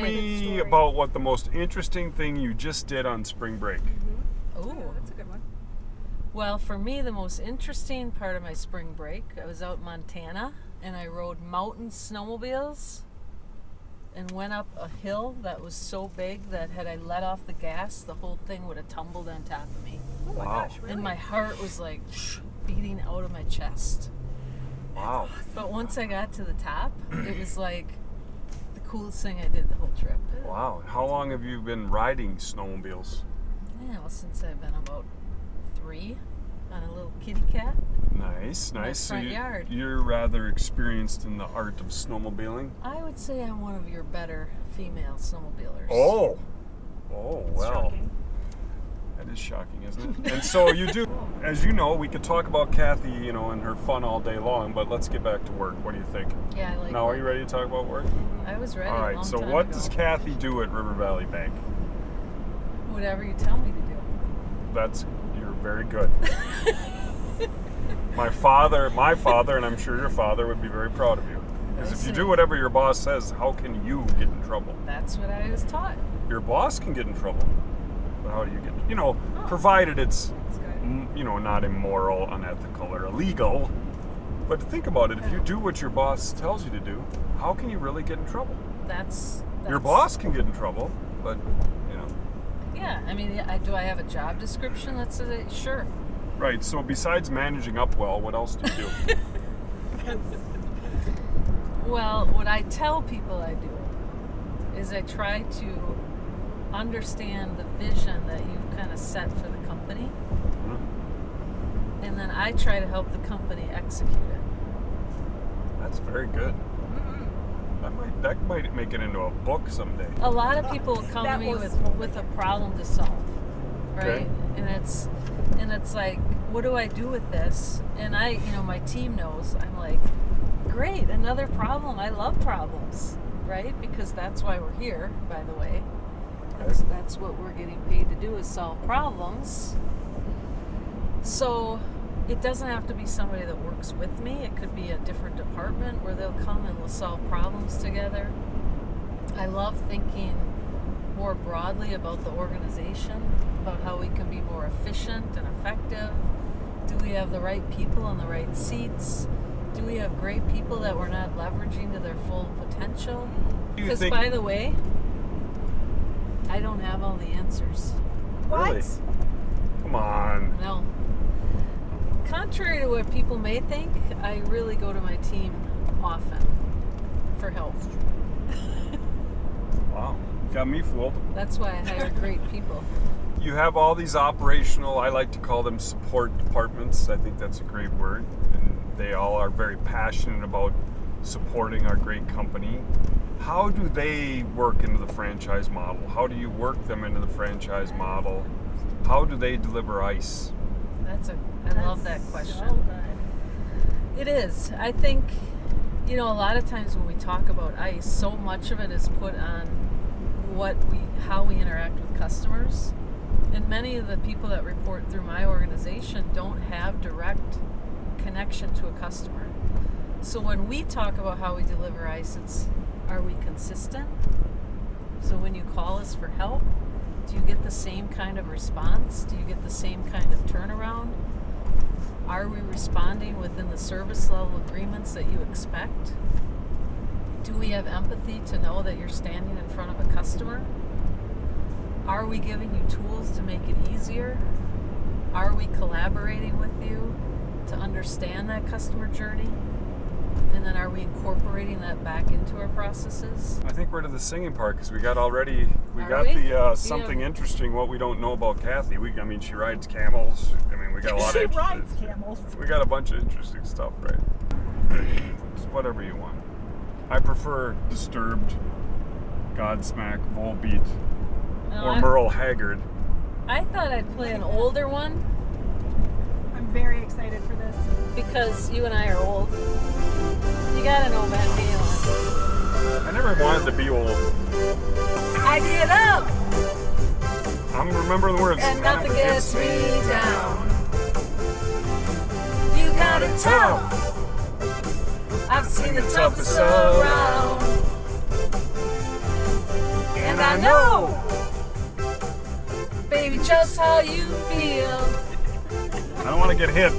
me about what the most interesting thing you just did on spring break. Oh, that's a good one. Well, for me, the most interesting part of my spring break, I was out in Montana and I rode mountain snowmobiles and went up a hill that was so big that had I let off the gas, the whole thing would have tumbled on top of me. Oh my gosh, really? And my heart was like beating out of my chest. Wow. Awesome. But once I got to the top, it was like the coolest thing I did the whole trip. Wow. How long have you been riding snowmobiles? Yeah, well, since I've been about 3 on a little kitty cat. Nice, nice. So you're rather experienced in the art of snowmobiling? I would say I'm one of your better female snowmobilers. Oh, well. Shocking. That is shocking, isn't it? And so you do, as you know, we could talk about Kathy, you know, and her fun all day long, but let's get back to work. What do you think? Yeah, I like Now, work. are you ready to talk about work? I was ready. All a right, long so time what ago. does Kathy do at River Valley Bank? Whatever you tell me to do. You're very good. My father, and I'm sure your father would be very proud of you. Because if you do whatever your boss says, how can you get in trouble? That's what I was taught. Your boss can get in trouble. But how do you get, provided it's, That's good. not immoral, unethical, or illegal. But think about it, if you do what your boss tells you to do, how can you really get in trouble? That's Your boss can get in trouble, but, Yeah, I mean, do I have a job description that says it? Sure. Right, so besides managing up well, what else do you do? Well, what I tell people I do is I try to understand the vision that you've kind of set for the company, and then I try to help the company execute it. That's very good. That might make it into a book someday. A lot of people come to me with a problem to solve, right? Okay. And it's like, what do I do with this? And my team knows. I'm like, great, another problem. I love problems, right? Because that's why we're here, by the way. That's what we're getting paid to do, is solve problems. So it doesn't have to be somebody that works with me. It could be a different department where they'll come and we'll solve problems together. I love thinking more broadly about the organization, about how we can be more efficient and effective. Do we have the right people in the right seats? Do we have great people that we're not leveraging to their full potential? Because, by the way, I don't have all the answers. Really? Come on. No. Contrary to what people may think, I really go to my team often for help. Wow. Got me fooled. That's why I hire great people. You have all these operational, I like to call them support departments. I think that's a great word. And they all are very passionate about supporting our great company. How do they work into the franchise model? How do you work them into the franchise model? How do they deliver ice? I love that question. So good. It is. I think, a lot of times when we talk about ice, so much of it is put on how we interact with customers. And many of the people that report through my organization don't have direct connection to a customer. So when we talk about how we deliver ice, are we consistent? So when you call us for help, do you get the same kind of response? Do you get the same kind of turnaround? Are we responding within the service level agreements that you expect? Do we have empathy to know that you're standing in front of a customer? Are we giving you tools to make it easier? Are we collaborating with you to understand that customer journey? And then are we incorporating that back into our processes? I think we're to the singing part because we got something interesting what we don't know about Kathy. She rides camels. We got a lot She rides camels. We got a bunch of interesting stuff, right? It's whatever you want. I prefer Disturbed, Godsmack, Volbeat, or Merle Haggard. I thought I'd play an older one. I'm very excited for this. Because you and I are old. You gotta know Van Halen. I never wanted to be old. I get up! I'm remembering the words. And nothing gets me down. You got it tough. I've seen the toughest around. I know, baby, just how you feel. I don't want to get hit.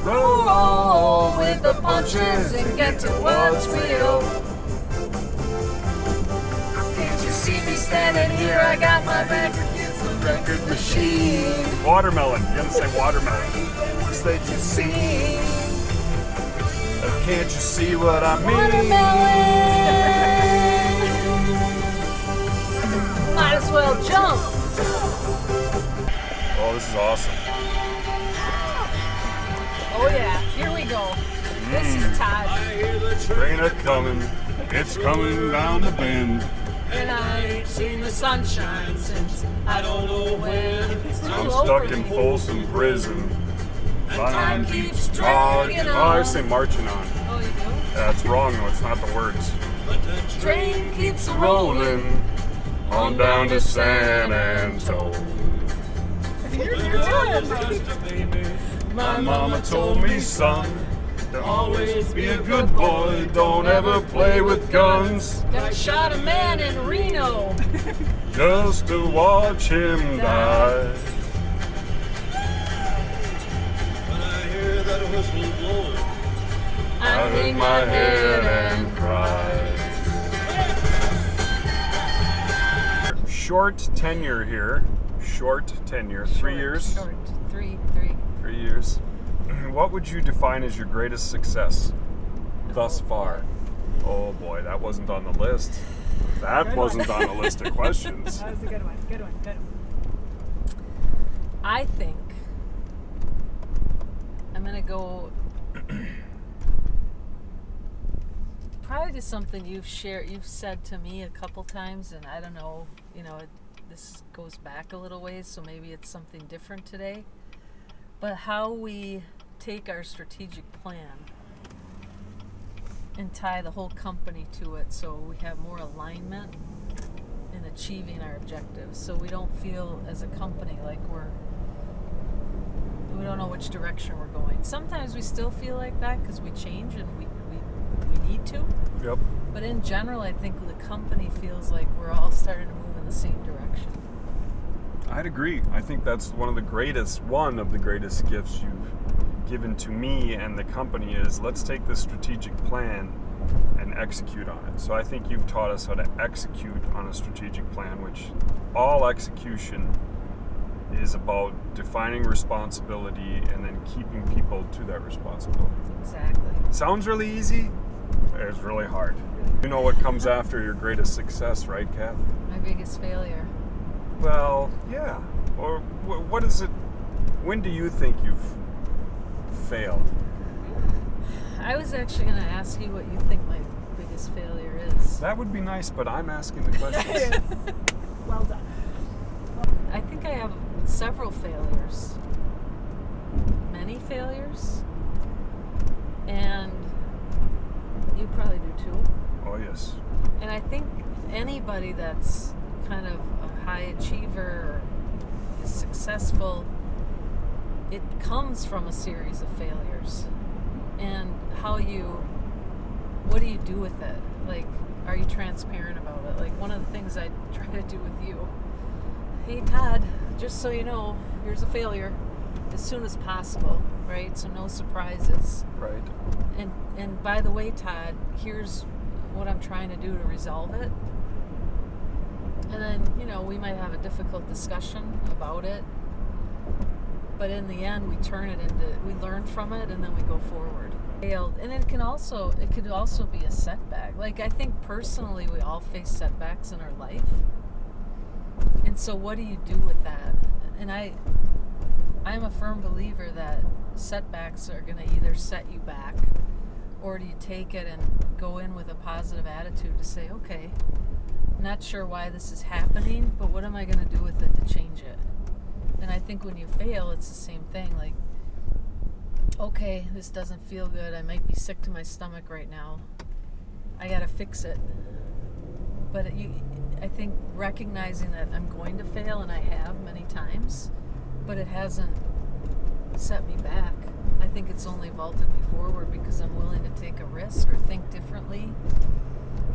Roll with the punches and get to what's real. Can't you see me standing here? I got my back against the record machine. Watermelon. You gotta say watermelon. What's that you see? Can't you see what I mean? Watermelon. Might as well jump. Oh, this is awesome. Oh yeah, here we go. This is Todd. Rain a coming, it's coming down the bend. And I ain't seen the sunshine since I don't know when. It's too I'm low stuck for in me. Folsom Prison. Time keeps dragging Oh, I on. say marching on. Oh, you do? That's wrong though, it's not the words. Train keeps rolling. Rolling on down to San Antonio. You're doing it. My mama told me, son, to always be a good boy, don't ever play with guns, Got shot a man in Reno. just to watch him die. When I hear that whistle blowing, I hang my head and cry. Short tenure here. Short tenure. 3 years. Short. Three. 3 years. What would you define as your greatest success thus far? Oh boy, that wasn't on the list. That Good wasn't one. on the list of questions. That was a good one. Good one. Good one. I think I'm gonna go probably to something you've said to me a couple times, and I don't know, this goes back a little ways, so maybe it's something different today. But how we take our strategic plan and tie the whole company to it so we have more alignment in achieving our objectives, so we don't feel as a company like we don't know which direction we're going. Sometimes we still feel like that because we change and we need to. Yep. But in general, I think the company feels like we're all starting to move in the same direction. I'd agree. I think that's one of the greatest gifts you've given to me and the company is let's take this strategic plan and execute on it. So I think you've taught us how to execute on a strategic plan, which all execution is about defining responsibility and then keeping people to that responsibility. Exactly. Sounds really easy, but it's really hard. You know what comes after your greatest success, right, Kath? My biggest failure. Well, yeah. Or what is it? When do you think you've failed? I was actually going to ask you what you think my biggest failure is. That would be nice, but I'm asking the questions. Yes. Well done. I think I have several failures. Many failures. And you probably do too. Oh, yes. And I think anybody that's kind of a high achiever or is successful, it comes from a series of failures. And what do you do with it? Like, are you transparent about it? Like, one of the things I try to do with you, hey Todd, just so you know, here's a failure as soon as possible, right? So no surprises. Right. And by the way, Todd, here's what I'm trying to do to resolve it. And then, we might have a difficult discussion about it. But in the end, we learn from it and then we go forward. And it could also be a setback. Like, I think personally, we all face setbacks in our life. And so what do you do with that? And I'm a firm believer that setbacks are going to either set you back, or do you take it and go in with a positive attitude to say, okay, I'm not sure why this is happening, but what am I going to do with it to change it? And I think when you fail, it's the same thing. Like, okay, this doesn't feel good. I might be sick to my stomach right now. I got to fix it. But I think recognizing that I'm going to fail, and I have many times, but it hasn't set me back. I think it's only vaulted me forward because I'm willing to take a risk or think differently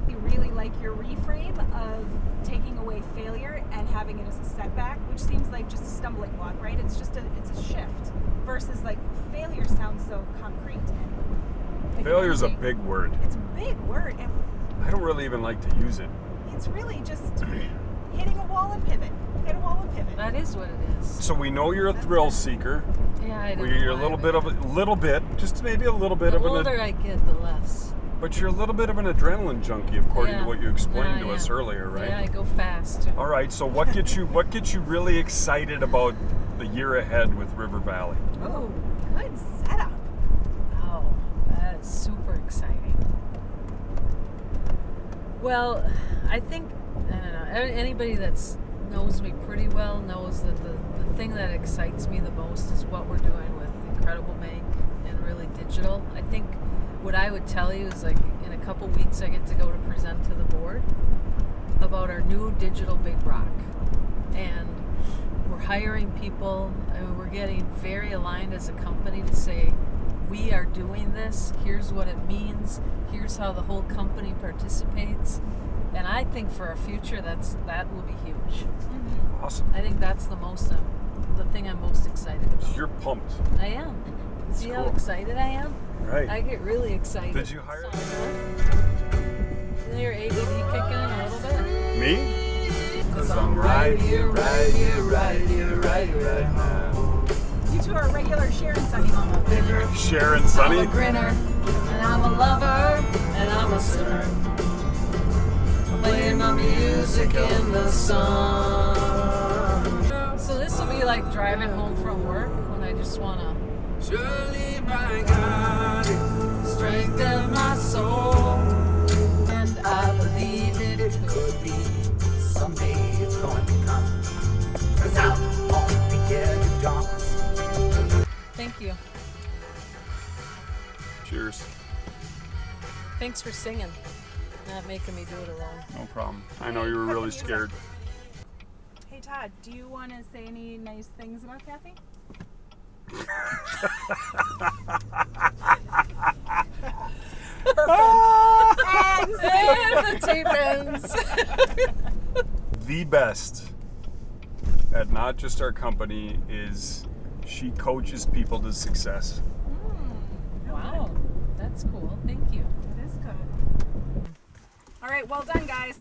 I really like your reframe of taking away failure and having it as a setback, which seems like just a stumbling block, right? It's a shift versus like failure sounds so concrete. And Failure's a big word. It's a big word, and I don't really even like to use it. it's really just hitting a wall and pivot. Hit a wall and pivot. That is what it is. So we know you're a thrill seeker. Yeah, I don't You're know a why, little but bit, just maybe a little bit the of older I get, the less. but you're a little bit of an adrenaline junkie, according to Yeah. what you explained Yeah, to us yeah. earlier, right? Yeah, I go fast. All right. So what gets you really excited about the year ahead with River Valley? Oh, good setup. Oh, that is super exciting. Well, I think, I don't know, anybody that knows me pretty well knows that the thing that excites me the most is what we're doing with IncredibleBank and really digital. I think what I would tell you is, like, in a couple weeks I get to go to present to the board about our new digital big rock. And we're hiring people. I mean, we're getting very aligned as a company to say, we are doing this, here's what it means, here's how the whole company participates. And I think for our future, that will be huge. Awesome. I think that's the thing I'm most excited about. You're pumped. I am. See how cool. excited I am? Right. I get really excited. Did you hire Isn't your ADD kicking in a little bit? me? 'Cause I'm right here, right here, right here, right here, right now. You two are regular Sharon Sunny. I'm a bigger, Sharon I'm Sunny? a grinner, and I'm a lover, and I'm a sinner. Playing my music in the sun. So this will be like driving home from work when I just want to surely my God strengthen my soul, and I believe it could be someday it's going to come. 'Cause I'm on the edge of darkness. Thank you. Cheers. Thanks for singing. Not making me do it alone. No problem. I know you were really scared. Hey Todd, do you want to say any nice things about Kathy? And the tape ends. The best at not just our company is she coaches people to success. Wow, that's cool. Thank you. That is good. All right, well done, guys.